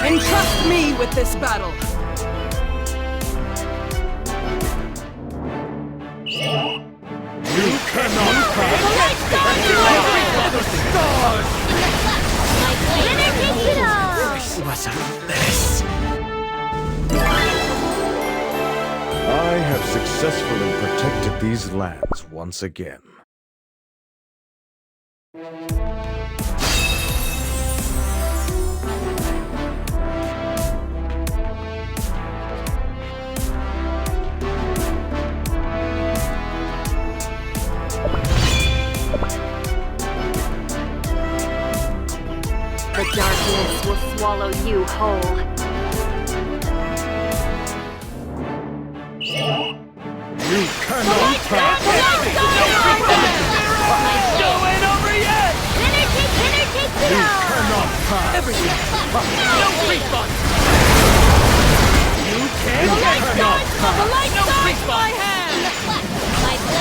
Entrust me with this battle! You cannot pass! This was a mess! I have successfully protected these lands once again. The darkness will swallow you whole. You cannot pass! No ain't over yet! You cannot pass! Everything! No refund! You can't You get cannot pass! no refund!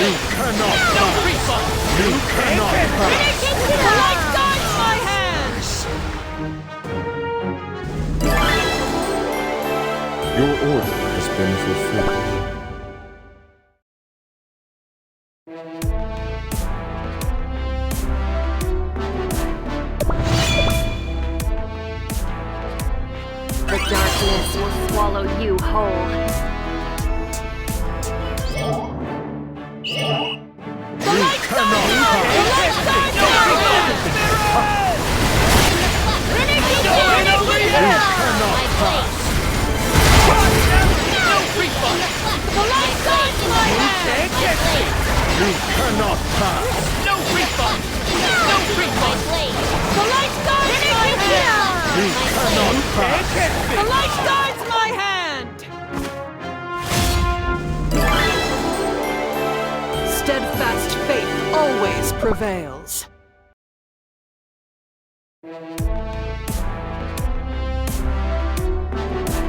You cannot No pass! refund! You cannot pass! The light guides my hands! Your order has been fulfilled. The darkness will swallow you whole. You cannot pass! No ain't over You yet! cannot pass! No refund! The light guides my hands! Can't get me! You cannot pass! No refund! No refund! The light guides my hand! You cannot pass! The light guides my hand! Steadfast faith always prevails.